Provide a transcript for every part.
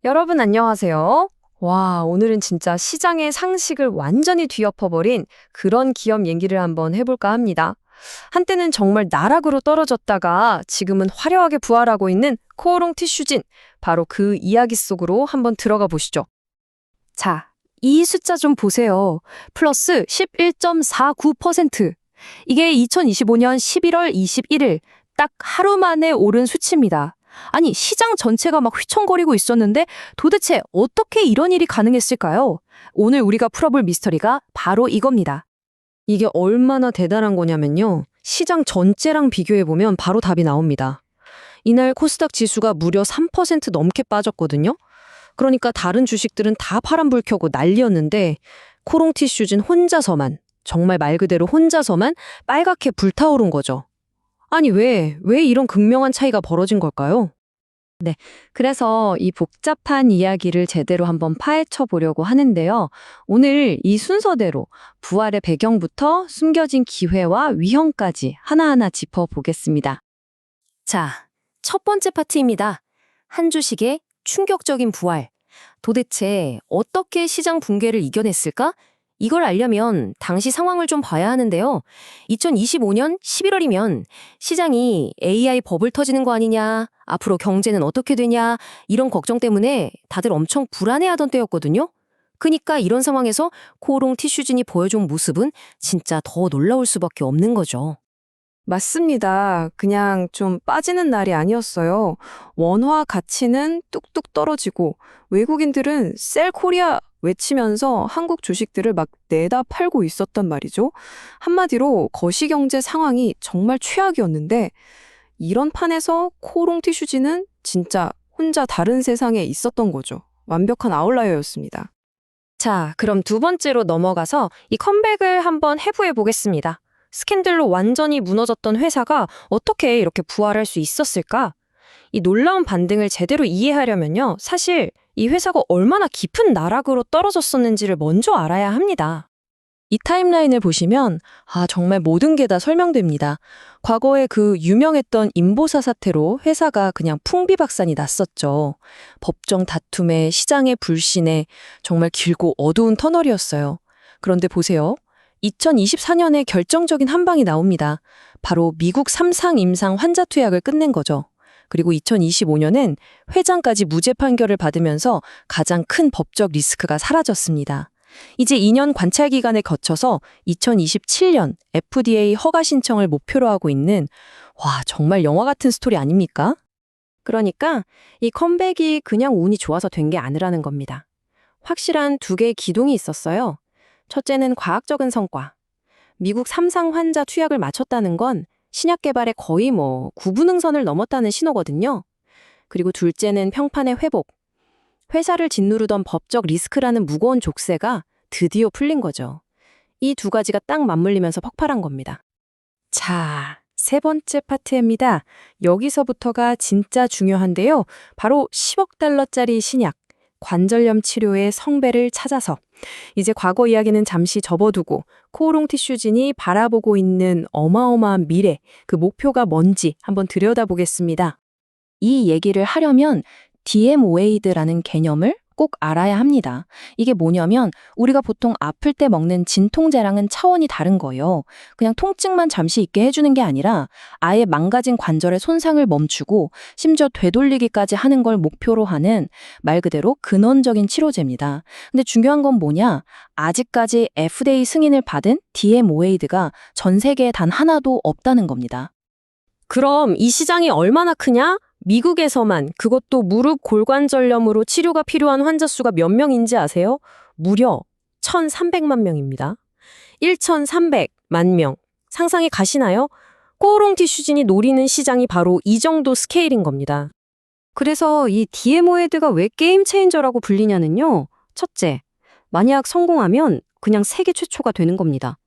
여러분 안녕하세요. 와, 오늘은 진짜 시장의 상식을 완전히 뒤엎어버린 그런 기업 얘기를 한번 해볼까 합니다. 한때는 정말 나락으로 떨어졌다가 지금은 화려하게 부활하고 있는 코오롱 티슈진. 바로 그 이야기 속으로 한번 들어가 보시죠. 자, 이 숫자 좀 보세요. 플러스 11.49%. 이게 2025년 11월 21일 딱 하루 만에 오른 수치입니다. 아니, 시장 전체가 막 휘청거리고 있었는데 도대체 어떻게 이런 일이 가능했을까요? 오늘 우리가 풀어볼 미스터리가 바로 이겁니다. 이게 얼마나 대단한 거냐면요. 시장 전체랑 비교해보면 바로 답이 나옵니다. 이날 코스닥 지수가 무려 3% 넘게 빠졌거든요. 그러니까 다른 주식들은 다 파란불 켜고 난리였는데 코롱티슈진 혼자서만, 정말 말 그대로 혼자서만 빨갛게 불타오른 거죠. 아니 왜 이런 극명한 차이가 벌어진 걸까요? 네, 그래서 이 복잡한 이야기를 제대로 한번 파헤쳐 보려고 하는데요. 오늘 이 순서대로 부활의 배경부터 숨겨진 기회와 위험까지 하나하나 짚어보겠습니다. 자, 첫 번째 파트입니다. 한 주식의 충격적인 부활. 도대체 어떻게 시장 붕괴를 이겨냈을까? 이걸 알려면 당시 상황을 좀 봐야 하는데요. 2025년 11월이면 시장이 AI 버블 터지는 거 아니냐, 앞으로 경제는 어떻게 되냐, 이런 걱정 때문에 다들 엄청 불안해하던 때였거든요. 그러니까 이런 상황에서 코오롱 티슈진이 보여준 모습은 진짜 더 놀라울 수밖에 없는 거죠. 맞습니다. 그냥 좀 빠지는 날이 아니었어요. 원화 가치는 뚝뚝 떨어지고 외국인들은 셀 코리아 외치면서 한국 주식들을 막 내다 팔고 있었단 말이죠. 한마디로 거시경제 상황이 정말 최악이었는데 이런 판에서 코오롱 티슈지는 진짜 혼자 다른 세상에 있었던 거죠. 완벽한 아웃라이어였습니다. 자, 그럼 두 번째로 넘어가서 이 컴백을 한번 해부해 보겠습니다. 스캔들로 완전히 무너졌던 회사가 어떻게 이렇게 부활할 수 있었을까? 이 놀라운 반등을 제대로 이해하려면요. 사실 이 회사가 얼마나 깊은 나락으로 떨어졌었는지를 먼저 알아야 합니다. 이 타임라인을 보시면 정말 모든 게 다 설명됩니다. 과거에 그 유명했던 인보사 사태로 회사가 그냥 풍비박산이 났었죠. 법정 다툼에 시장의 불신에 정말 길고 어두운 터널이었어요. 그런데 보세요. 2024년에 결정적인 한 방이 나옵니다. 바로 미국 삼상 임상 환자 투약을 끝낸 거죠. 그리고 2025년엔 회장까지 무죄 판결을 받으면서 가장 큰 법적 리스크가 사라졌습니다. 이제 2년 관찰 기간을 거쳐서 2027년 FDA 허가 신청을 목표로 하고 있는 정말 영화 같은 스토리 아닙니까? 그러니까 이 컴백이 그냥 운이 좋아서 된 게 아니라는 겁니다. 확실한 두 개의 기둥이 있었어요. 첫째는 과학적인 성과. 미국 삼상 환자 투약을 마쳤다는 건 신약 개발에 거의 구분응선을 넘었다는 신호거든요. 그리고 둘째는 평판의 회복. 회사를 짓누르던 법적 리스크라는 무거운 족쇄가 드디어 풀린 거죠. 이 두 가지가 딱 맞물리면서 폭발한 겁니다. 자, 세 번째 파트입니다. 여기서부터가 진짜 중요한데요. 바로 10억 달러짜리 신약, 관절염 치료의 성배를 찾아서 이제 과거 이야기는 잠시 접어두고 코오롱 티슈진이 바라보고 있는 어마어마한 미래, 그 목표가 뭔지 한번 들여다보겠습니다. 이 얘기를 하려면 DMOAD라는 개념을 꼭 알아야 합니다. 이게 뭐냐면 우리가 보통 아플 때 먹는 진통제랑은 차원이 다른 거예요. 그냥 통증만 잠시 있게 해주는 게 아니라 아예 망가진 관절의 손상을 멈추고 심지어 되돌리기까지 하는 걸 목표로 하는 말 그대로 근원적인 치료제입니다. 근데 중요한 건 뭐냐? 아직까지 FDA 승인을 받은 DMOAD가 전 세계에 단 하나도 없다는 겁니다. 그럼 이 시장이 얼마나 크냐? 미국에서만 그것도 무릎 골관절염으로 치료가 필요한 환자 수가 몇 명인지 아세요? 무려 1,300만 명입니다. 1,300만 명. 상상이 가시나요? 코오롱 티슈진이 노리는 시장이 바로 이 정도 스케일인 겁니다. 그래서 이 DMOAD가 왜 게임 체인저라고 불리냐는요. 첫째, 만약 성공하면 그냥 세계 최초가 되는 겁니다.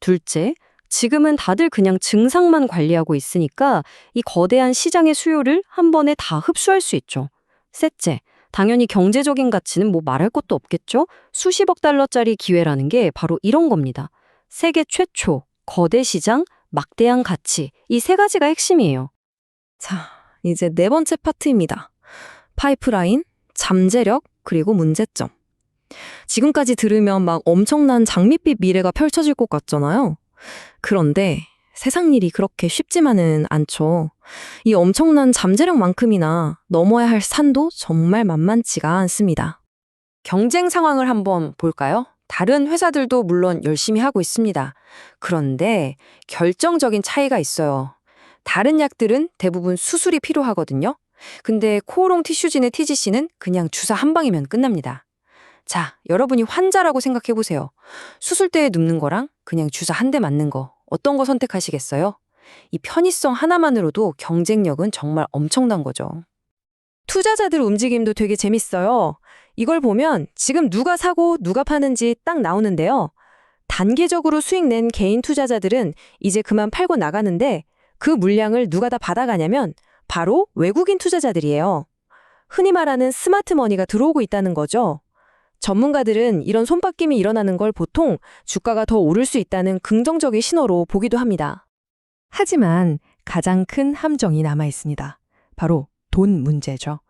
둘째, 지금은 다들 그냥 증상만 관리하고 있으니까 이 거대한 시장의 수요를 한 번에 다 흡수할 수 있죠. 셋째, 당연히 경제적인 가치는 말할 것도 없겠죠? 수십억 달러짜리 기회라는 게 바로 이런 겁니다. 세계 최초, 거대 시장, 막대한 가치, 이 세 가지가 핵심이에요. 자, 이제 네 번째 파트입니다. 파이프라인, 잠재력, 그리고 문제점. 지금까지 들으면 막 엄청난 장밋빛 미래가 펼쳐질 것 같잖아요. 그런데 세상 일이 그렇게 쉽지만은 않죠. 이 엄청난 잠재력만큼이나 넘어야 할 산도 정말 만만치가 않습니다. 경쟁 상황을 한번 볼까요? 다른 회사들도 물론 열심히 하고 있습니다. 그런데 결정적인 차이가 있어요. 다른 약들은 대부분 수술이 필요하거든요. 근데 코오롱 티슈진의 TGC는 그냥 주사 한 방이면 끝납니다. 자, 여러분이 환자라고 생각해 보세요. 수술대에 눕는 거랑 그냥 주사 한 대 맞는 거, 어떤 거 선택하시겠어요? 이 편의성 하나만으로도 경쟁력은 정말 엄청난 거죠. 투자자들 움직임도 되게 재밌어요. 이걸 보면 지금 누가 사고 누가 파는지 딱 나오는데요. 단기적으로 수익 낸 개인 투자자들은 이제 그만 팔고 나가는데 그 물량을 누가 다 받아가냐면 바로 외국인 투자자들이에요. 흔히 말하는 스마트 머니가 들어오고 있다는 거죠. 전문가들은 이런 손바뀜이 일어나는 걸 보통 주가가 더 오를 수 있다는 긍정적인 신호로 보기도 합니다. 하지만 가장 큰 함정이 남아 있습니다. 바로 돈 문제죠.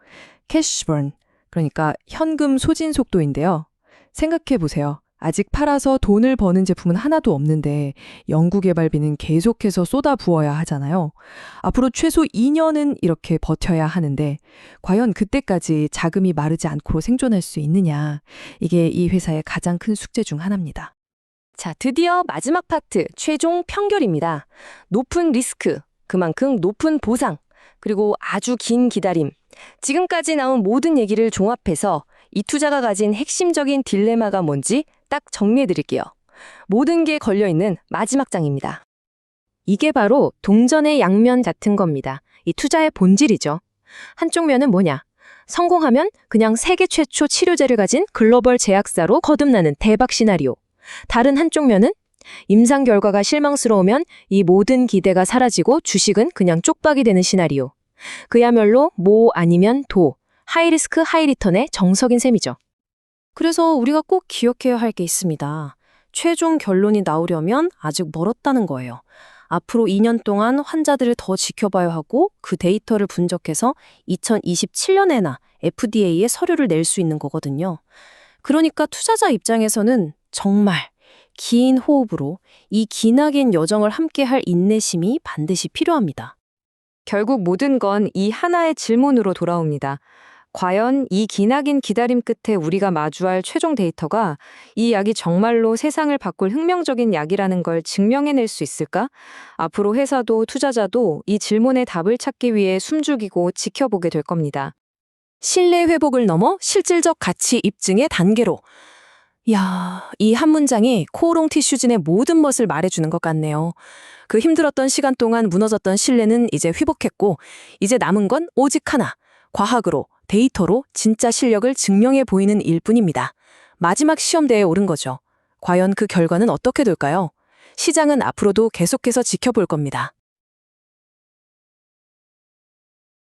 캐시번, 그러니까 현금 소진 속도인데요. 생각해 보세요. 아직 팔아서 돈을 버는 제품은 하나도 없는데 연구개발비는 계속해서 쏟아부어야 하잖아요. 앞으로 최소 2년은 이렇게 버텨야 하는데 과연 그때까지 자금이 마르지 않고 생존할 수 있느냐. 이게 이 회사의 가장 큰 숙제 중 하나입니다. 자, 드디어 마지막 파트, 최종 평결입니다. 높은 리스크, 그만큼 높은 보상, 그리고 아주 긴 기다림. 지금까지 나온 모든 얘기를 종합해서 이 투자가 가진 핵심적인 딜레마가 뭔지 딱 정리해드릴게요. 모든 게 걸려있는 마지막 장입니다. 이게 바로 동전의 양면 같은 겁니다. 이 투자의 본질이죠. 한쪽 면은 뭐냐? 성공하면 그냥 세계 최초 치료제를 가진 글로벌 제약사로 거듭나는 대박 시나리오. 다른 한쪽 면은 임상 결과가 실망스러우면 이 모든 기대가 사라지고 주식은 그냥 쪽박이 되는 시나리오. 그야말로 모 아니면 도, 하이리스크 하이리턴의 정석인 셈이죠. 그래서 우리가 꼭 기억해야 할 게 있습니다. 최종 결론이 나오려면 아직 멀었다는 거예요. 앞으로 2년 동안 환자들을 더 지켜봐야 하고 그 데이터를 분석해서 2027년에나 FDA에 서류를 낼 수 있는 거거든요. 그러니까 투자자 입장에서는 정말 긴 호흡으로 이 기나긴 여정을 함께할 인내심이 반드시 필요합니다. 결국 모든 건 이 하나의 질문으로 돌아옵니다. 과연 이 기나긴 기다림 끝에 우리가 마주할 최종 데이터가 이 약이 정말로 세상을 바꿀 혁명적인 약이라는 걸 증명해낼 수 있을까? 앞으로 회사도 투자자도 이 질문에 답을 찾기 위해 숨죽이고 지켜보게 될 겁니다. 신뢰 회복을 넘어 실질적 가치 입증의 단계로. 이야, 이 한 문장이 코오롱 티슈진의 모든 것을 말해주는 것 같네요. 그 힘들었던 시간 동안 무너졌던 신뢰는 이제 회복했고, 이제 남은 건 오직 하나, 과학으로, 데이터로 진짜 실력을 증명해 보이는 일뿐입니다. 마지막 시험대에 오른 거죠. 과연 그 결과는 어떻게 될까요? 시장은 앞으로도 계속해서 지켜볼 겁니다.